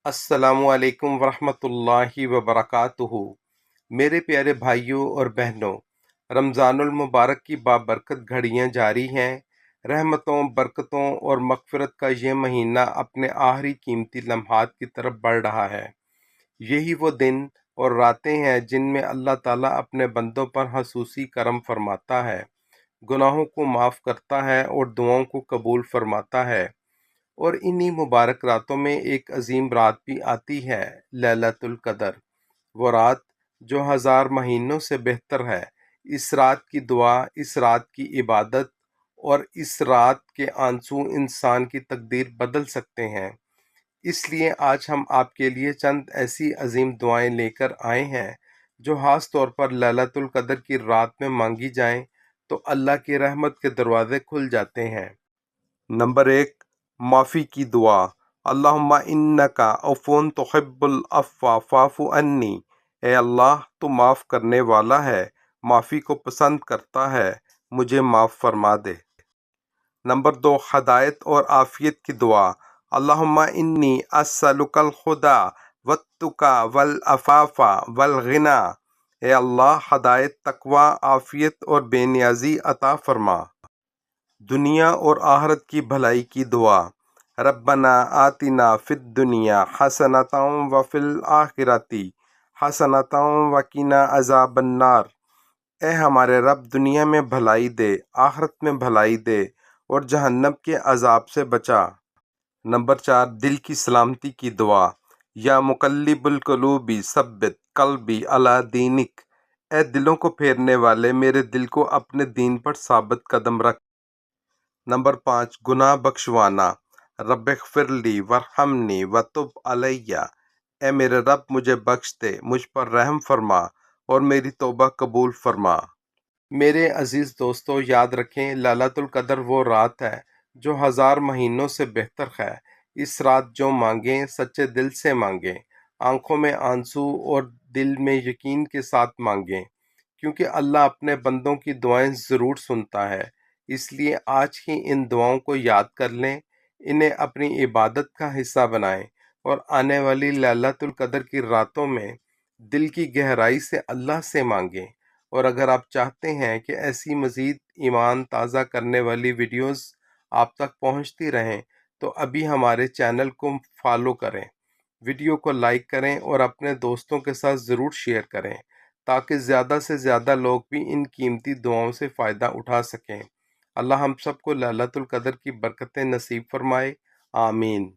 अस्सलामु अलैकुम वरहमतुल्लाहि वबरकातुहू। मेरे प्यारे भाइयों और बहनों, रमज़ानुल मुबारक की बाबरकत घड़ियाँ जारी हैं। रहमतों, बरकतों और मग़फ़िरत का ये महीना अपने आखिरी कीमती लम्हात की तरफ बढ़ रहा है। यही वो दिन और रातें हैं जिनमें अल्लाह ताला अपने बंदों पर खसूसी करम फरमाता है, गुनाहों को माफ़ करता है और दुआओं को कबूल फरमाता है। और इन्हीं मुबारक रातों में एक अजीम रात भी आती है, लैलतुल क़द्र। वो रात जो हज़ार महीनों से बेहतर है। इस रात की दुआ, इस रात की इबादत और इस रात के आंसू इंसान की तकदीर बदल सकते हैं। इसलिए आज हम आपके लिए चंद ऐसी अजीम दुआएं लेकर आए हैं जो ख़ास तौर पर लैलतुल क़द्र की रात में मांगी जाएं तो अल्लाह की रहमत के दरवाज़े खुल जाते हैं। नंबर 1, माफ़ी की दुआ। अल्लाहुम्मा इन्नका अफ़ून तुहिब्बुल अफ़्वा फ़ाफ़ु अन्नी। ए अल्लाह, तू माफ़ करने वाला है, माफ़ी को पसंद करता है, मुझे माफ़ फरमा दे। नंबर 2, हदायत और आफ़ियत की दुआ। अल्लाहुम्मा इन्नी अस्सलुकल खुदा वत्तुका वल अफ़ाफ़ा वल गिना। ए अल्लाह, हदायत, तकवा, आफ़ियत और बेनियाज़ी अता फरमा। दुनिया और आखिरत की भलाई की दुआ। रब्बना आतिना फ़िद दुनिया हसनतम व फ़िल आखिरती हसनतम व क़िना अज़ाबन्नार। ए हमारे रब, दुनिया में भलाई दे, आखिरत में भलाई दे और जहन्नम के अजाब से बचा। नंबर 4, दिल की सलामती की दुआ। या मुकल्लिबुल क़ुलूबि सब्बित क़ल्बी अला दीनिक। ए दिलों को फेरने वाले, मेरे दिल को अपने दीन पर साबित कदम रख। नंबर 5, गुनाह बख्शवाना। रब्बिग़फ़िरली वरहमनी वतुब अलैया। ए मेरे रब, मुझे बख्श दे, मुझ पर रहम फरमा और मेरी तौबा कबूल फरमा। मेरे अजीज़ दोस्तों, याद रखें, लैलतुल क़द्र वो रात है जो हज़ार महीनों से बेहतर है। इस रात जो मांगें, सच्चे दिल से मांगें, आंखों में आंसू और दिल में यकीन के साथ मांगें, क्योंकि अल्लाह अपने बंदों की दुआएं ज़रूर सुनता है। इसलिए आज ही इन दुआओं को याद कर लें, इन्हें अपनी इबादत का हिस्सा बनाएं और आने वाली लैलतुल क़द्र की रातों में दिल की गहराई से अल्लाह से मांगें। और अगर आप चाहते हैं कि ऐसी मज़ीद ईमान ताज़ा करने वाली वीडियोस आप तक पहुंचती रहें, तो अभी हमारे चैनल को फॉलो करें, वीडियो को लाइक करें और अपने दोस्तों के साथ ज़रूर शेयर करें, ताकि ज़्यादा से ज़्यादा लोग भी इन कीमती दुआओं से फ़ायदा उठा सकें। अल्लाह हम सबको लैलतुल क़द्र की बरकतें नसीब फरमाए। आमीन।